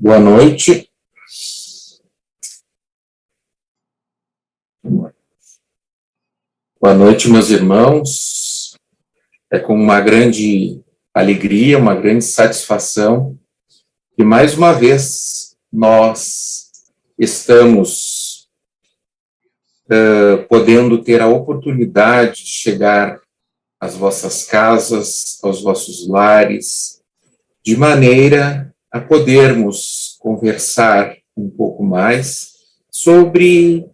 Boa noite. Boa noite, meus irmãos. É com uma grande alegria, uma grande satisfação que mais uma vez nós estamos podendo ter a oportunidade de chegar às vossas casas, aos vossos lares, de maneira a podermos conversar um pouco mais sobre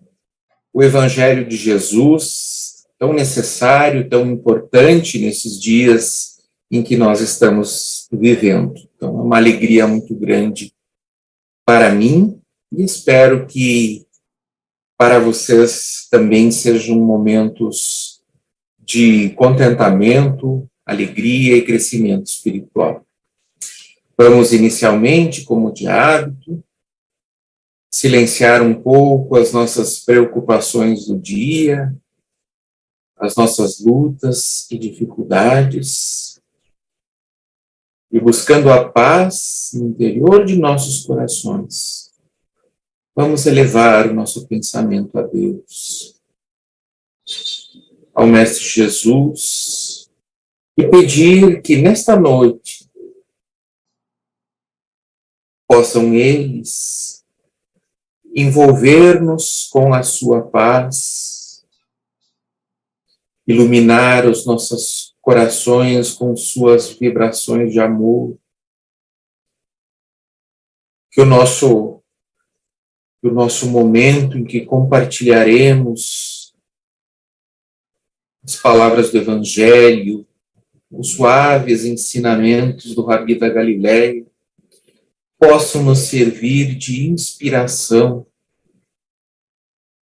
o Evangelho de Jesus, tão necessário, tão importante nesses dias em que nós estamos vivendo. Então, é uma alegria muito grande para mim e espero que para vocês também sejam momentos de contentamento, alegria e crescimento espiritual. Vamos inicialmente, como de hábito, silenciar um pouco as nossas preocupações do dia, as nossas lutas e dificuldades, e buscando a paz no interior de nossos corações, vamos elevar o nosso pensamento a Deus, ao Mestre Jesus, e pedir que nesta noite possam eles envolver-nos com a sua paz, iluminar os nossos corações com suas vibrações de amor, que o nosso momento em que compartilharemos as palavras do Evangelho, os suaves ensinamentos do Rabi da Galileia, possam nos servir de inspiração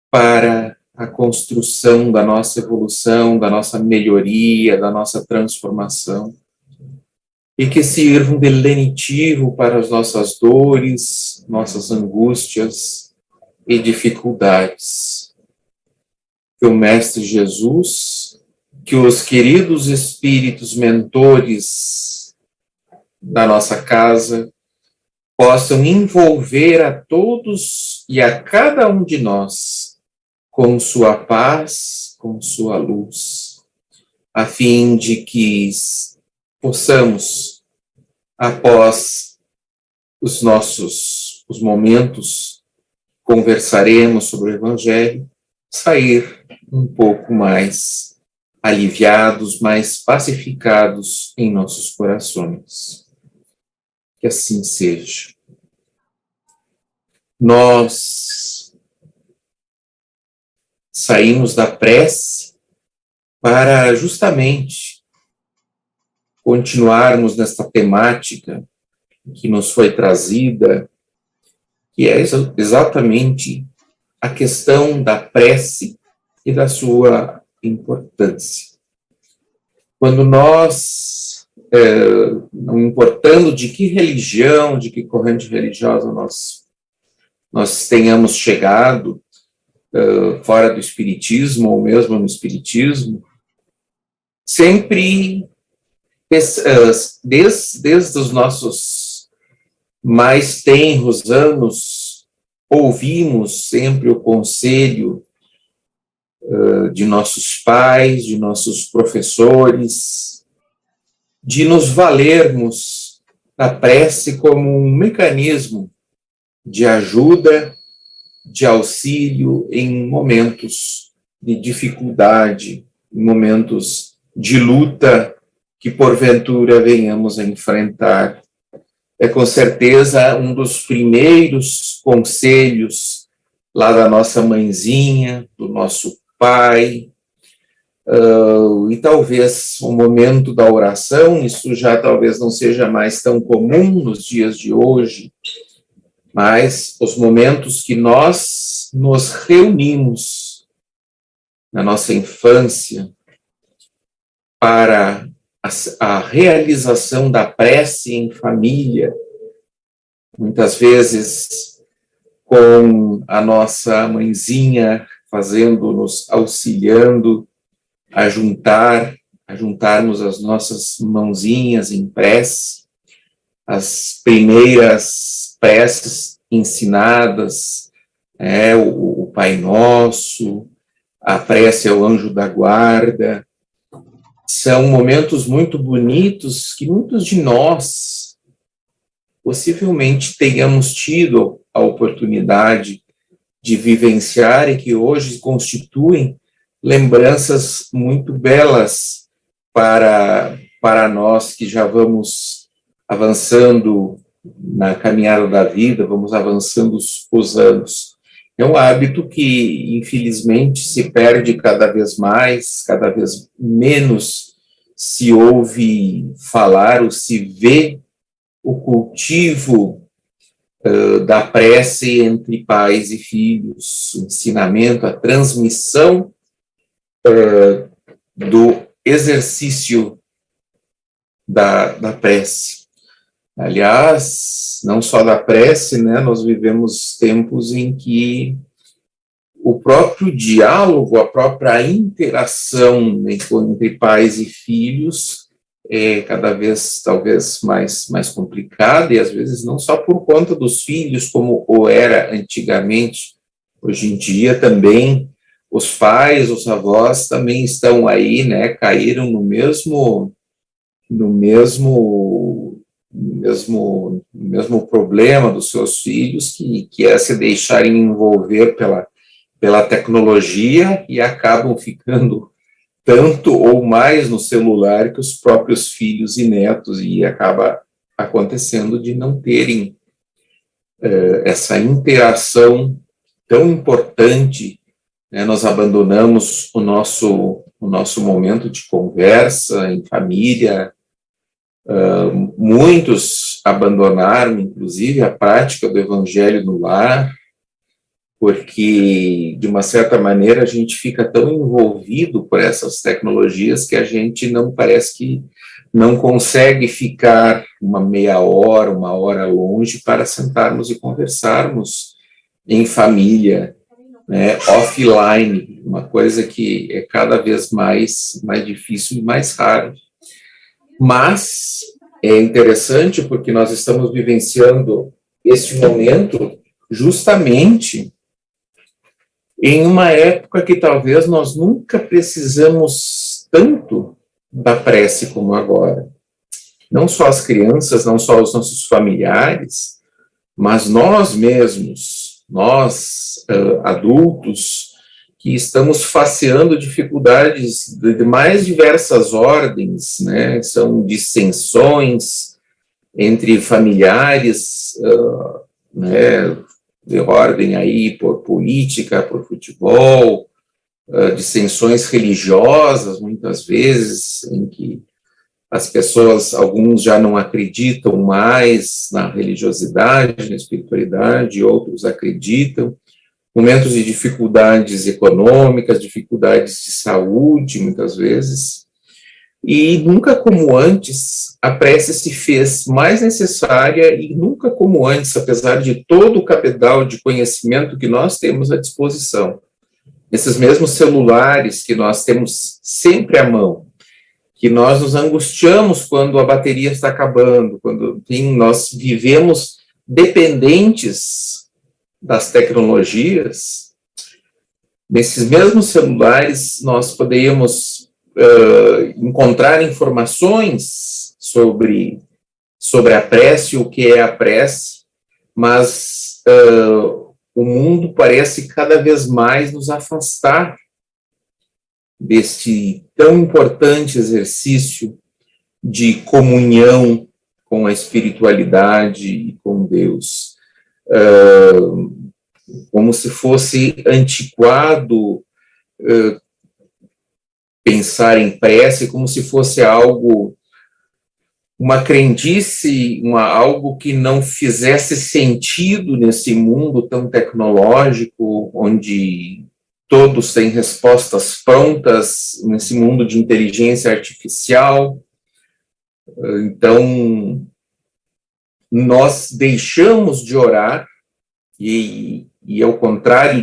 para a construção da nossa evolução, da nossa melhoria, da nossa transformação, e que sirvam de lenitivo para as nossas dores, nossas angústias e dificuldades. Que o Mestre Jesus, que os queridos espíritos mentores da nossa casa possam envolver a todos e a cada um de nós com sua paz, com sua luz, a fim de que possamos, após os momentos, conversaremos sobre o Evangelho, sair um pouco mais aliviados, mais pacificados em nossos corações. Que assim seja. Nós saímos da prece para justamente continuarmos nesta temática que nos foi trazida, que é exatamente a questão da prece e da sua importância. Quando nós, não importando de que religião, de que corrente religiosa nós tenhamos chegado, fora do espiritismo ou mesmo no espiritismo, sempre, desde os nossos mais tenros anos, ouvimos sempre o conselho de nossos pais, de nossos professores, de nos valermos da prece como um mecanismo de ajuda, de auxílio em momentos de dificuldade, em momentos de luta que porventura venhamos a enfrentar. É com certeza um dos primeiros conselhos lá da nossa mãezinha, do nosso pai, e talvez o momento da oração, isso já talvez não seja mais tão comum nos dias de hoje, mas os momentos que nós nos reunimos na nossa infância para a realização da prece em família, muitas vezes com a nossa mãezinha fazendo-nos, auxiliando a juntarmos as nossas mãozinhas em prece, as primeiras as preces ensinadas, o Pai Nosso, a prece ao Anjo da Guarda, são momentos muito bonitos que muitos de nós possivelmente tenhamos tido a oportunidade de vivenciar e que hoje constituem lembranças muito belas para nós que já vamos avançando na caminhada da vida, vamos avançando os anos. É um hábito que, infelizmente, se perde cada vez mais, cada vez menos se ouve falar ou se vê o cultivo da prece entre pais e filhos, o ensinamento, a transmissão do exercício da prece. Aliás, não só da prece, né, nós vivemos tempos em que o próprio diálogo, a própria interação entre pais e filhos é cada vez, talvez, mais complicada, e às vezes não só por conta dos filhos, como o era antigamente. Hoje em dia também os pais, os avós também estão aí, né, caíram no mesmo problema dos seus filhos, que é se deixarem envolver pela tecnologia e acabam ficando tanto ou mais no celular que os próprios filhos e netos, e acaba acontecendo de não terem essa interação tão importante, né? Nós abandonamos o nosso momento de conversa em família. Muitos abandonaram, inclusive, a prática do evangelho no lar, porque, de uma certa maneira, a gente fica tão envolvido por essas tecnologias que a gente parece que não consegue ficar uma meia hora, uma hora longe para sentarmos e conversarmos em família, né, offline, uma coisa que é cada vez mais difícil e mais raro. Mas é interessante porque nós estamos vivenciando este momento justamente em uma época que talvez nós nunca precisamos tanto da prece como agora. Não só as crianças, não só os nossos familiares, mas nós mesmos, nós adultos, que estamos faceando dificuldades de mais diversas ordens, né? São dissensões entre familiares, né, de ordem aí por política, por futebol, dissensões religiosas, muitas vezes, em que as pessoas, alguns já não acreditam mais na religiosidade, na espiritualidade, outros acreditam. Momentos de dificuldades econômicas, dificuldades de saúde, muitas vezes. E nunca como antes, a prece se fez mais necessária e nunca como antes, apesar de todo o cabedal de conhecimento que nós temos à disposição. Esses mesmos celulares que nós temos sempre à mão, que nós nos angustiamos quando a bateria está acabando, quando nós vivemos dependentes das tecnologias. Nesses mesmos celulares nós poderíamos encontrar informações sobre a prece, o que é a prece, mas o mundo parece cada vez mais nos afastar deste tão importante exercício de comunhão com a espiritualidade e com Deus. Como se fosse antiquado pensar em prece, como se fosse algo, uma crendice, algo que não fizesse sentido nesse mundo tão tecnológico, onde todos têm respostas prontas, nesse mundo de inteligência artificial. Então, nós deixamos de orar, e ao contrário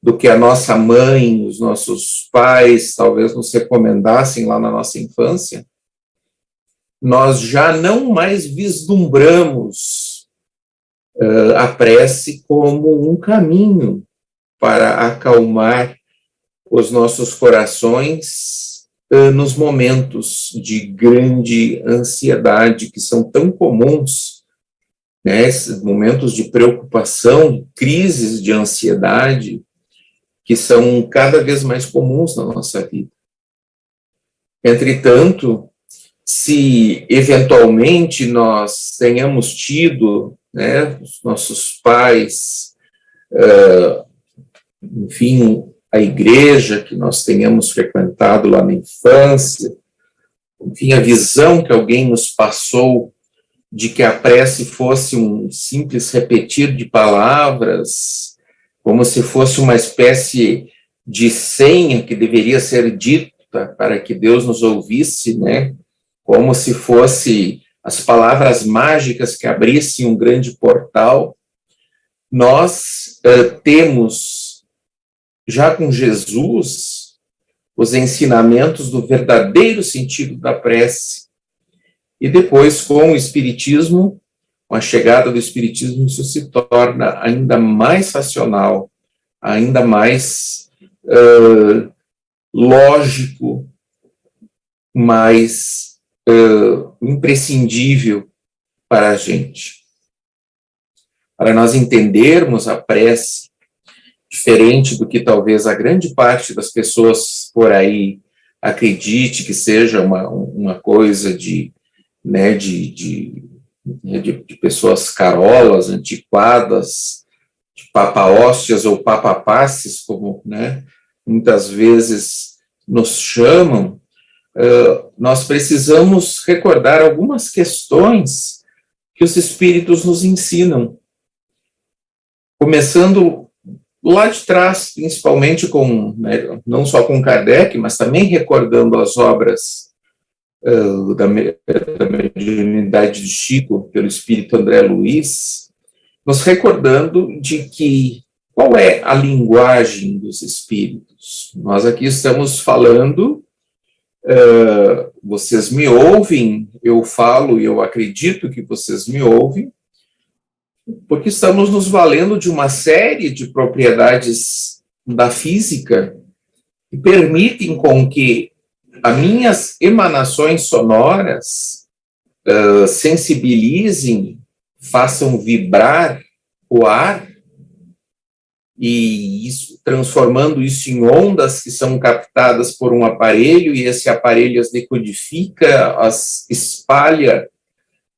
do que a nossa mãe, os nossos pais talvez nos recomendassem lá na nossa infância, nós já não mais vislumbramos a prece como um caminho para acalmar os nossos corações nos momentos de grande ansiedade que são tão comuns, né, esses momentos de preocupação, crises de ansiedade, que são cada vez mais comuns na nossa vida. Entretanto, se eventualmente nós tenhamos tido, né, os nossos pais, enfim, a igreja que nós tenhamos frequentado lá na infância, enfim, a visão que alguém nos passou de que a prece fosse um simples repetir de palavras, como se fosse uma espécie de senha que deveria ser dita para que Deus nos ouvisse, né? Como se fosse as palavras mágicas que abrissem um grande portal. Nós temos, já com Jesus, os ensinamentos do verdadeiro sentido da prece. E depois, com o Espiritismo, com a chegada do Espiritismo, isso se torna ainda mais racional, ainda mais lógico, mais imprescindível para a gente. Para nós entendermos a prece, diferente do que talvez a grande parte das pessoas por aí acredite que seja uma coisa de pessoas carolas, antiquadas, de papa-hóstias ou papa-passes, como, né, muitas vezes nos chamam, nós precisamos recordar algumas questões que os espíritos nos ensinam, começando lá de trás, principalmente com, né, não só com Kardec, mas também recordando as obras da mediunidade de Chico, pelo espírito André Luiz, nos recordando de que qual é a linguagem dos espíritos. Nós aqui estamos falando, vocês me ouvem, eu falo e eu acredito que vocês me ouvem, porque estamos nos valendo de uma série de propriedades da física que permitem com que as minhas emanações sonoras sensibilizem, façam vibrar o ar, e isso, transformando isso em ondas que são captadas por um aparelho, e esse aparelho as decodifica, as espalha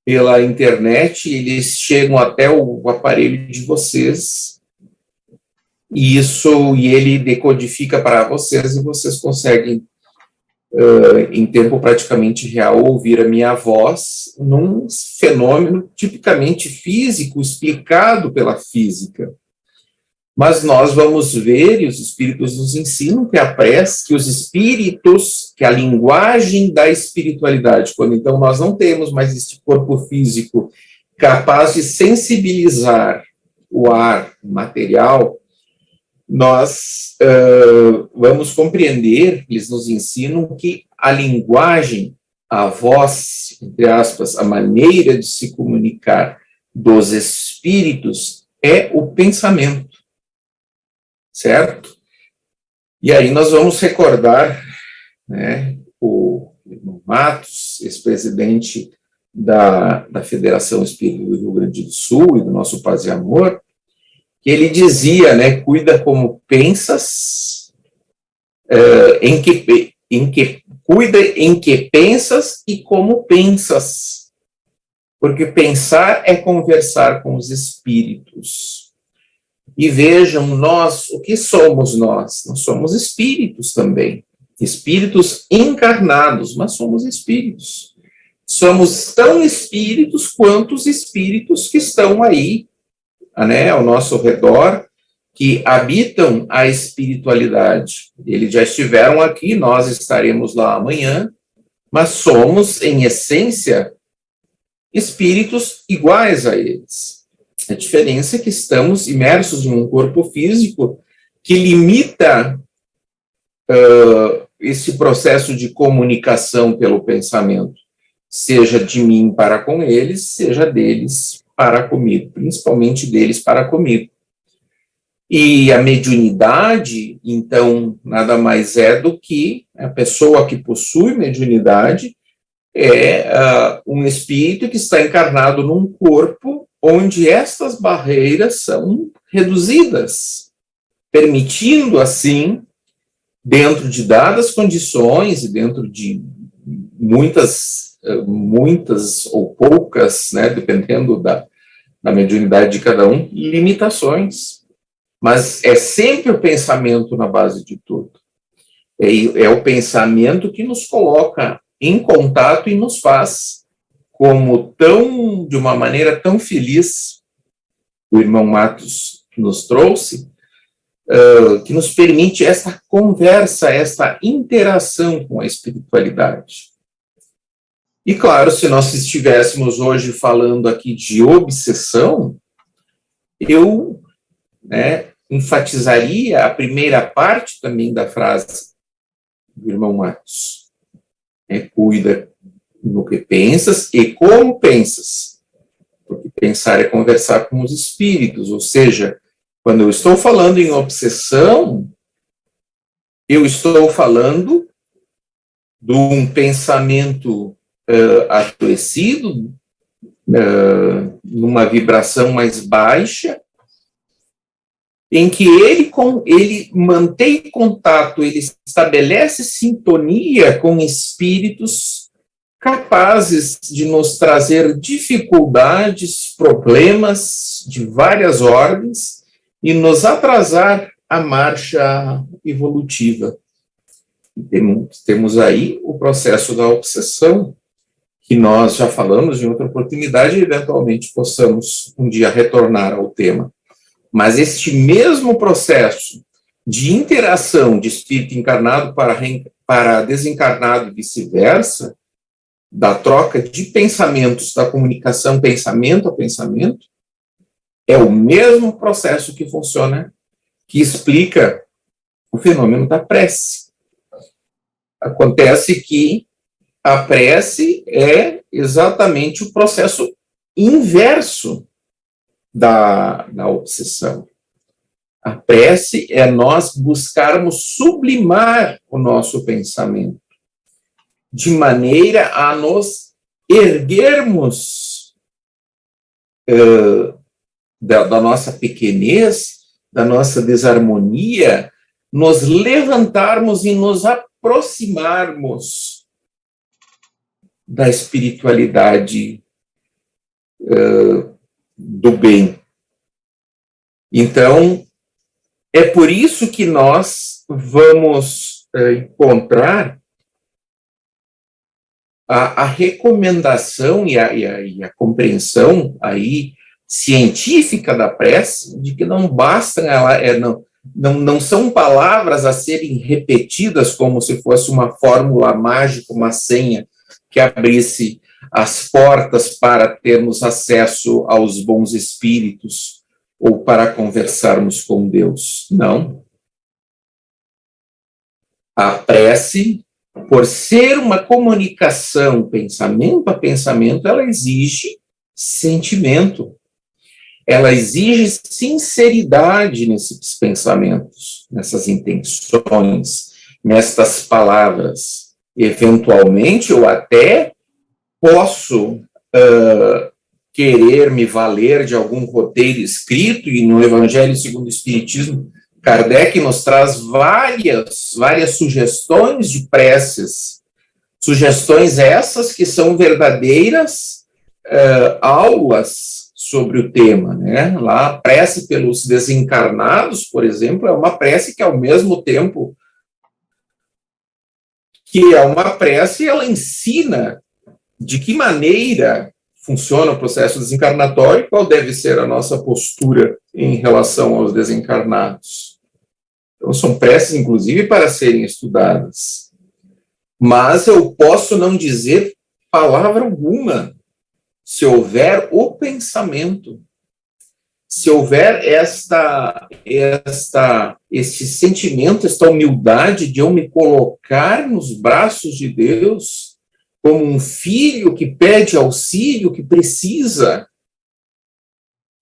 pela internet, eles chegam até o aparelho de vocês, e ele decodifica para vocês, e vocês conseguem, em tempo praticamente real, ouvir a minha voz num fenômeno tipicamente físico, explicado pela física. Mas nós vamos ver, e os espíritos nos ensinam, que a prece, que os espíritos, que a linguagem da espiritualidade, quando então nós não temos mais este corpo físico capaz de sensibilizar o ar material, nós vamos compreender, eles nos ensinam que a linguagem, a voz, entre aspas, a maneira de se comunicar dos espíritos é o pensamento. Certo? E aí nós vamos recordar, né, o irmão Matos, ex-presidente da Federação Espírita do Rio Grande do Sul e do nosso Paz e Amor, que ele dizia, né, cuida como pensas, cuida em que pensas e como pensas, porque pensar é conversar com os espíritos. E vejam, o que somos nós? Nós somos espíritos também. Espíritos encarnados, mas somos espíritos. Somos tão espíritos quanto os espíritos que estão aí, né, ao nosso redor, que habitam a espiritualidade. Eles já estiveram aqui, nós estaremos lá amanhã, mas somos, em essência, espíritos iguais a eles. A diferença é que estamos imersos em um corpo físico que limita esse processo de comunicação pelo pensamento, seja de mim para com eles, seja deles para comigo, principalmente deles para comigo. E a mediunidade, então, nada mais é do que a pessoa que possui mediunidade um espírito que está encarnado num corpo onde estas barreiras são reduzidas, permitindo, assim, dentro de dadas condições e dentro de muitas ou poucas, né, dependendo da mediunidade de cada um, limitações. Mas é sempre o pensamento na base de tudo. É o pensamento que nos coloca em contato e nos faz, de uma maneira tão feliz, o irmão Matos nos trouxe, que nos permite essa conversa, essa interação com a espiritualidade. E claro, se nós estivéssemos hoje falando aqui de obsessão, eu enfatizaria a primeira parte também da frase do irmão Matos. Cuida no que pensas e como pensas. Porque pensar é conversar com os espíritos, ou seja, quando eu estou falando em obsessão, eu estou falando de um pensamento adoecido, numa vibração mais baixa, em que ele mantém contato, ele estabelece sintonia com espíritos capazes de nos trazer dificuldades, problemas de várias ordens e nos atrasar a marcha evolutiva. Temos aí o processo da obsessão, que nós já falamos em outra oportunidade e eventualmente possamos um dia retornar ao tema. Mas este mesmo processo de interação de espírito encarnado para desencarnado e vice-versa, da troca de pensamentos, da comunicação pensamento a pensamento, é o mesmo processo que funciona, que explica o fenômeno da prece. Acontece que a prece é exatamente o processo inverso da obsessão. A prece é nós buscarmos sublimar o nosso pensamento, de maneira a nos erguermos da nossa pequenez, da nossa desarmonia, nos levantarmos e nos aproximarmos da espiritualidade do bem. Então, é por isso que nós vamos encontrar a recomendação e a compreensão aí científica da prece de que não basta, não são palavras a serem repetidas como se fosse uma fórmula mágica, uma senha que abrisse as portas para termos acesso aos bons espíritos ou para conversarmos com Deus. Não. A prece, por ser uma comunicação pensamento a pensamento, ela exige sentimento. Ela exige sinceridade nesses pensamentos, nessas intenções, nestas palavras. Eventualmente, eu até posso querer me valer de algum roteiro escrito, e no Evangelho segundo o Espiritismo, Kardec nos traz várias sugestões de preces, sugestões essas que são verdadeiras aulas sobre o tema, né? Lá, a prece pelos desencarnados, por exemplo, é uma prece que, ao mesmo tempo que é uma prece, ela ensina de que maneira funciona o processo desencarnatório e qual deve ser a nossa postura em relação aos desencarnados. Então, são preces, inclusive, para serem estudadas. Mas eu posso não dizer palavra alguma se houver o pensamento, se houver este sentimento, esta humildade de eu me colocar nos braços de Deus como um filho que pede auxílio, que precisa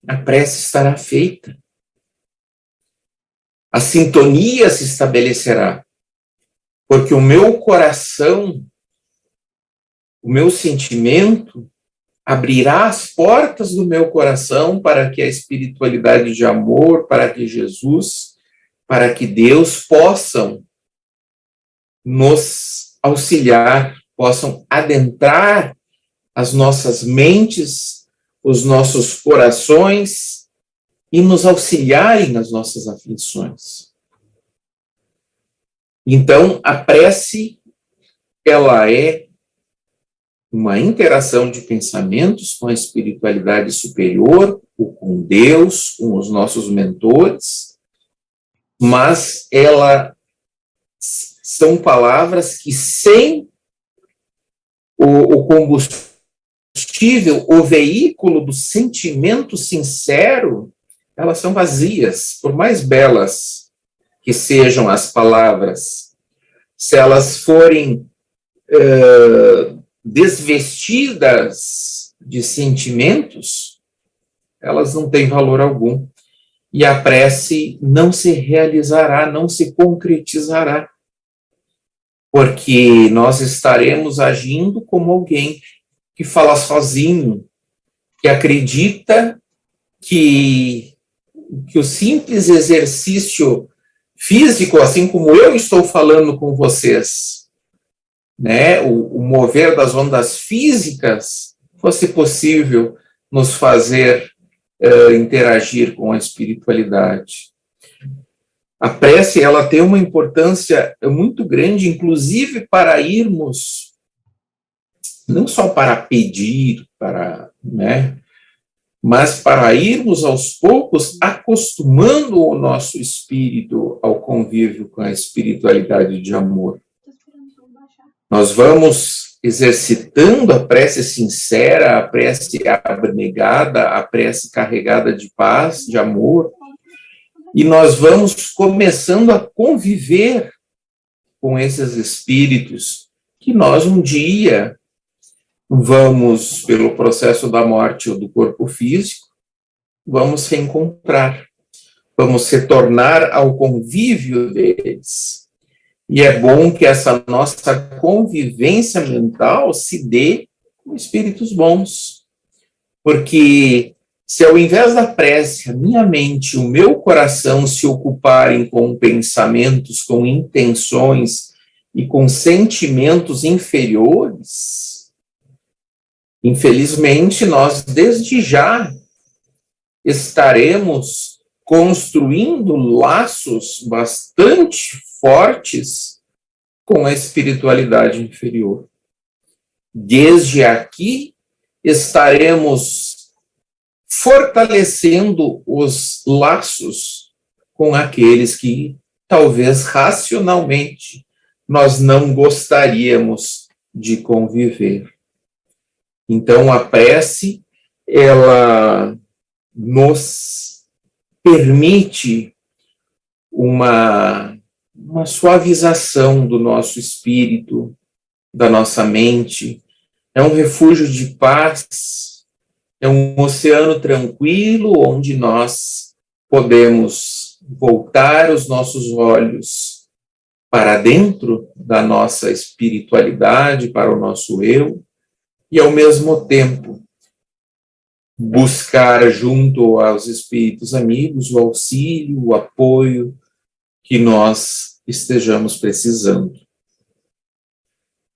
a prece estará feita. A sintonia se estabelecerá, porque o meu coração, o meu sentimento, abrirá as portas do meu coração para que a espiritualidade de amor, para que Jesus, para que Deus possam nos auxiliar, possam adentrar as nossas mentes, os nossos corações e nos auxiliarem nas nossas aflições. Então, a prece, ela é uma interação de pensamentos com a espiritualidade superior, ou com Deus, com os nossos mentores, mas ela são palavras que sem o combustível, o veículo do sentimento sincero, elas são vazias, por mais belas que sejam as palavras. Se elas forem desvestidas de sentimentos, elas não têm valor algum. E a prece não se realizará, não se concretizará, porque nós estaremos agindo como alguém que fala sozinho, que acredita que o simples exercício físico, assim como eu estou falando com vocês, né, o mover das ondas físicas, fosse possível nos fazer interagir com a espiritualidade. A prece, ela tem uma importância muito grande, inclusive para irmos, não só para pedir, né, mas para irmos aos poucos acostumando o nosso espírito ao convívio com a espiritualidade de amor. Nós vamos exercitando a prece sincera, a prece abnegada, a prece carregada de paz, de amor, e nós vamos começando a conviver com esses espíritos que nós um dia vamos, pelo processo da morte ou do corpo físico, vamos reencontrar, vamos retornar ao convívio deles. E é bom que essa nossa convivência mental se dê com espíritos bons, porque se ao invés da prece, a minha mente, o meu coração se ocuparem com pensamentos, com intenções e com sentimentos inferiores, infelizmente, nós desde já estaremos construindo laços bastante fortes com a espiritualidade inferior. Desde aqui, estaremos fortalecendo os laços com aqueles que, talvez racionalmente, nós não gostaríamos de conviver. Então, a prece, ela nos permite uma suavização do nosso espírito, da nossa mente. É um refúgio de paz, é um oceano tranquilo onde nós podemos voltar os nossos olhos para dentro da nossa espiritualidade, para o nosso eu, e ao mesmo tempo buscar junto aos espíritos amigos o auxílio, o apoio que nós estejamos precisando.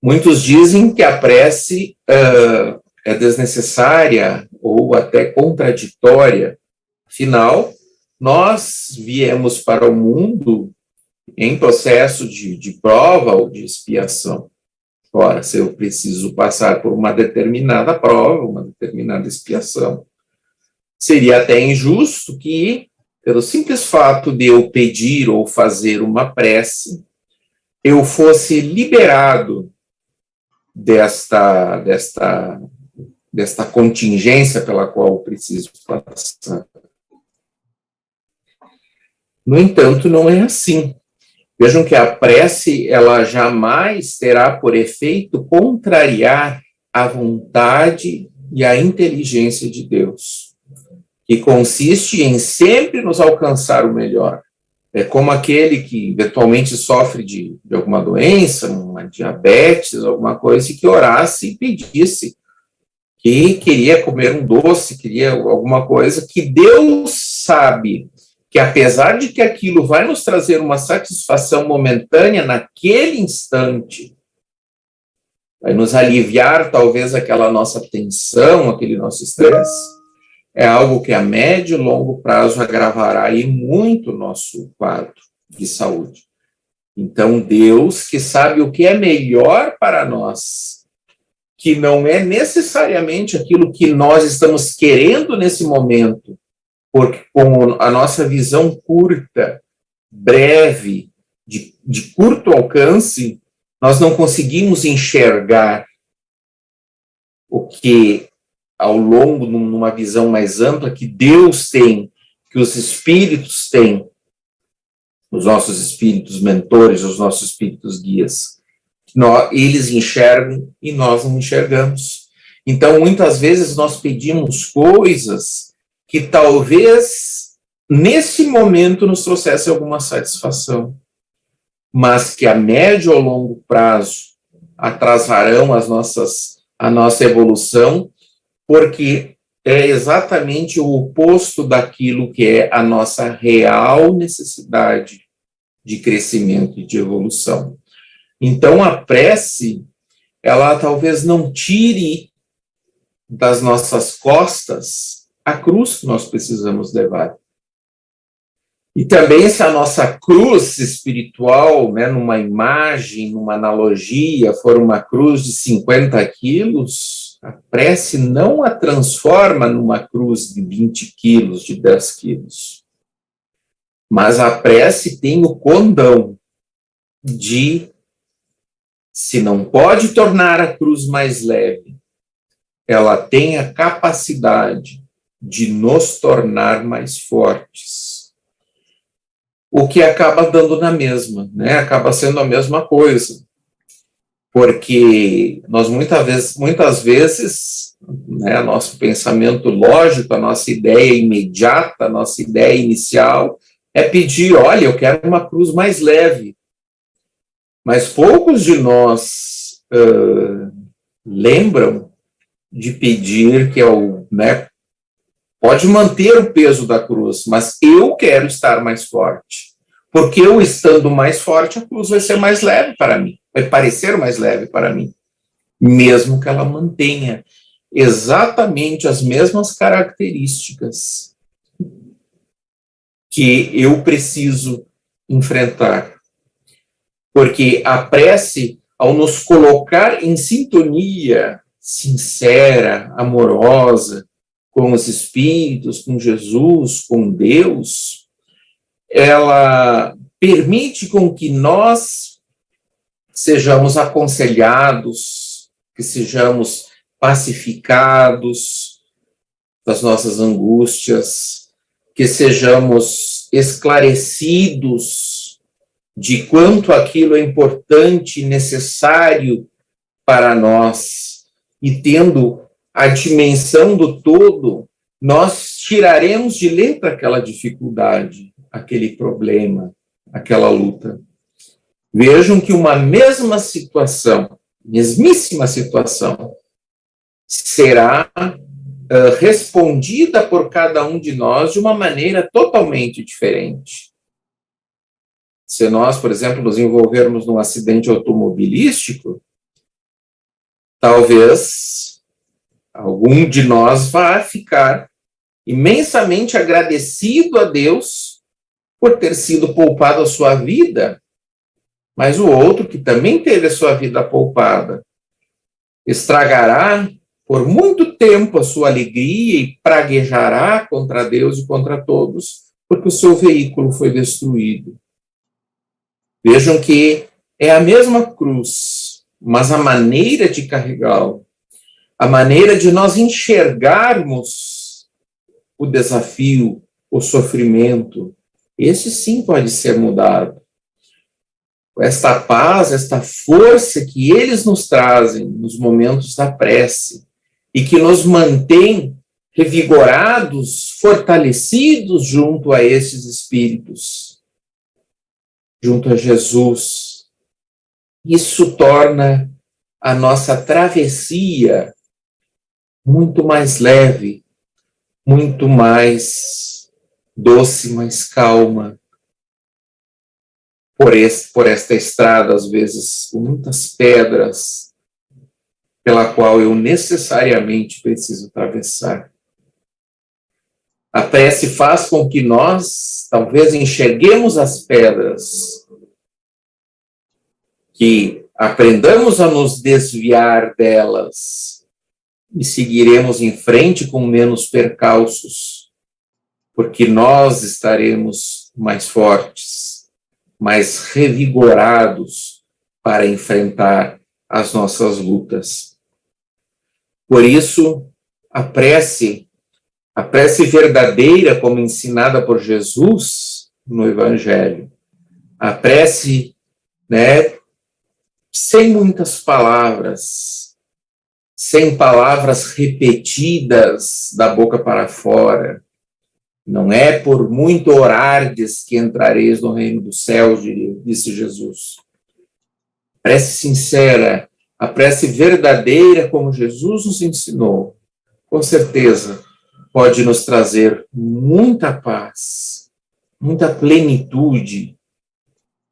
Muitos dizem que a prece é desnecessária ou até contraditória. Afinal, nós viemos para o mundo em processo de prova ou de expiação. Ora, se eu preciso passar por uma determinada prova, uma determinada expiação, seria até injusto que, pelo simples fato de eu pedir ou fazer uma prece, eu fosse liberado desta contingência pela qual eu preciso passar. No entanto, não é assim. Vejam que a prece, ela jamais terá por efeito contrariar a vontade e a inteligência de Deus. que consiste em sempre nos alcançar o melhor. É como aquele que eventualmente sofre de alguma doença, uma diabetes, alguma coisa, e que orasse e pedisse que queria comer um doce, queria alguma coisa, que Deus sabe que apesar de que aquilo vai nos trazer uma satisfação momentânea naquele instante, vai nos aliviar talvez aquela nossa tensão, aquele nosso estresse, é algo que a médio e longo prazo agravará aí muito o nosso quadro de saúde. Então, Deus, que sabe o que é melhor para nós, que não é necessariamente aquilo que nós estamos querendo nesse momento, porque com a nossa visão curta, breve, de curto alcance, nós não conseguimos enxergar o que, ao longo, numa visão mais ampla, que Deus tem, que os espíritos têm, os nossos espíritos mentores, os nossos espíritos guias. Eles enxergam e nós não enxergamos. Então, muitas vezes, nós pedimos coisas que talvez, nesse momento, nos trouxesse alguma satisfação, mas que a médio ou longo prazo atrasarão a nossa evolução, porque é exatamente o oposto daquilo que é a nossa real necessidade de crescimento e de evolução. Então, a prece, ela talvez não tire das nossas costas a cruz que nós precisamos levar. E também, se a nossa cruz espiritual, né, numa imagem, numa analogia, for uma cruz de 50 quilos, a prece não a transforma numa cruz de 20 quilos, de 10 quilos. Mas a prece tem o condão de, se não pode tornar a cruz mais leve, ela tem a capacidade de nos tornar mais fortes. O que acaba dando na mesma, né? Acaba sendo a mesma coisa. Porque nós muitas vezes, né, nosso pensamento lógico, a nossa ideia imediata, a nossa ideia inicial é pedir, olha, eu quero uma cruz mais leve. Mas poucos de nós lembram de pedir que né, pode manter o peso da cruz, mas eu quero estar mais forte. Porque eu estando mais forte, a cruz vai ser mais leve para mim, vai parecer mais leve para mim, mesmo que ela mantenha exatamente as mesmas características que eu preciso enfrentar. Porque a prece, ao nos colocar em sintonia sincera, amorosa, com os espíritos, com Jesus, com Deus, ela permite com que nós sejamos aconselhados, que sejamos pacificados das nossas angústias, que sejamos esclarecidos de quanto aquilo é importante e necessário para nós, e tendo a dimensão do todo, nós tiraremos de letra aquela dificuldade, aquele problema, aquela luta. Vejam que uma mesma situação, mesmíssima situação, será respondida por cada um de nós de uma maneira totalmente diferente. Se nós, por exemplo, nos envolvermos num acidente automobilístico, talvez algum de nós vá ficar imensamente agradecido a Deus por ter sido poupado a sua vida, mas o outro, que também teve a sua vida poupada, estragará por muito tempo a sua alegria e praguejará contra Deus e contra todos, porque o seu veículo foi destruído. Vejam que é a mesma cruz, mas a maneira de carregá-lo, a maneira de nós enxergarmos o desafio, o sofrimento, esse sim pode ser mudado. Esta paz, esta força que eles nos trazem nos momentos da prece e que nos mantém revigorados, fortalecidos junto a esses espíritos, junto a Jesus. Isso torna a nossa travessia muito mais leve, muito mais doce, mais calma, por esta estrada, às vezes, com muitas pedras, pela qual eu necessariamente preciso atravessar. A prece faz com que nós, talvez, enxerguemos as pedras, que aprendamos a nos desviar delas e seguiremos em frente com menos percalços, porque nós estaremos mais fortes, mais revigorados para enfrentar as nossas lutas. Por isso, a prece verdadeira, como ensinada por Jesus no Evangelho, a prece, sem muitas palavras, sem palavras repetidas da boca para fora. Não é por muito orardes que entrareis no reino dos céus, disse Jesus. Prece sincera, a prece verdadeira, como Jesus nos ensinou, com certeza pode nos trazer muita paz, muita plenitude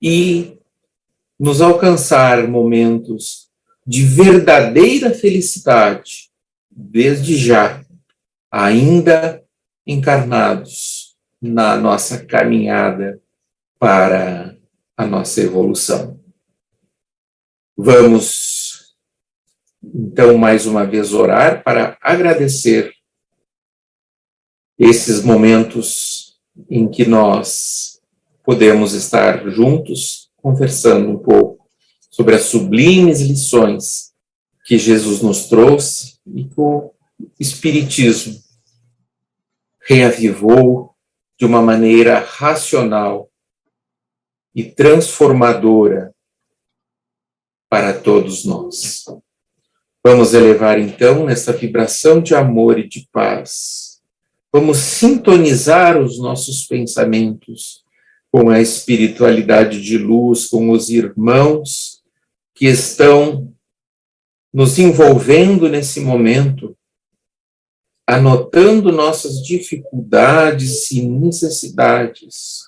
e nos alcançar momentos de verdadeira felicidade, desde já, ainda encarnados na nossa caminhada para a nossa evolução. Vamos, então, mais uma vez orar para agradecer esses momentos em que nós podemos estar juntos, conversando um pouco sobre as sublimes lições que Jesus nos trouxe e que o Espiritismo reavivou de uma maneira racional e transformadora para todos nós. Vamos elevar, então, nessa vibração de amor e de paz. Vamos sintonizar os nossos pensamentos com a espiritualidade de luz, com os irmãos que estão nos envolvendo nesse momento, anotando nossas dificuldades e necessidades.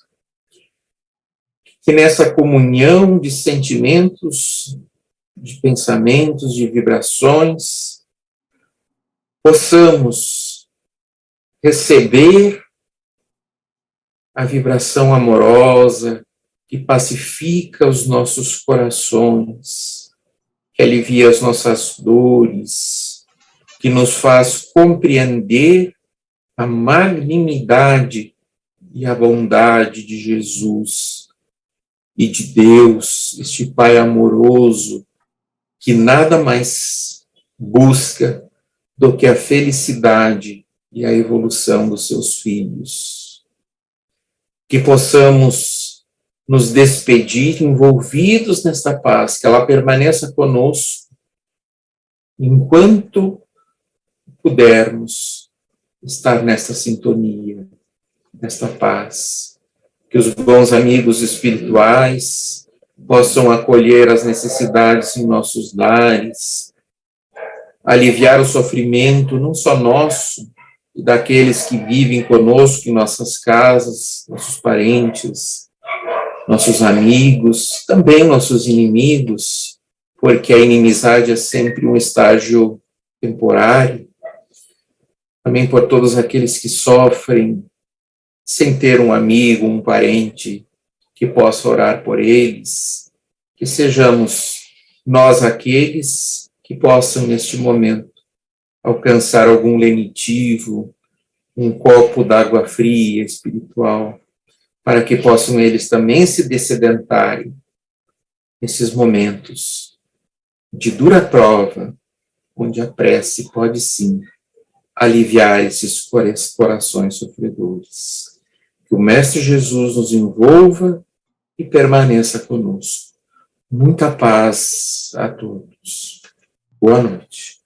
Que nessa comunhão de sentimentos, de pensamentos, de vibrações, possamos receber a vibração amorosa que pacifica os nossos corações, que alivia as nossas dores, que nos faz compreender a magnanimidade e a bondade de Jesus e de Deus, este Pai amoroso, que nada mais busca do que a felicidade e a evolução dos seus filhos. Que possamos nos despedir envolvidos nesta paz, que ela permaneça conosco enquanto pudermos estar nesta sintonia, nesta paz. Que os bons amigos espirituais possam acolher as necessidades em nossos lares, aliviar o sofrimento, não só nosso, e daqueles que vivem conosco em nossas casas, nossos parentes, nossos amigos, também nossos inimigos, porque a inimizade é sempre um estágio temporário. Também por todos aqueles que sofrem sem ter um amigo, um parente que possa orar por eles, que sejamos nós aqueles que possam, neste momento, alcançar algum lenitivo, um copo d'água fria espiritual, para que possam eles também se dessedentarem nesses momentos de dura prova, onde a prece pode sim aliviar esses corações sofredores. Que o Mestre Jesus nos envolva e permaneça conosco. Muita paz a todos. Boa noite.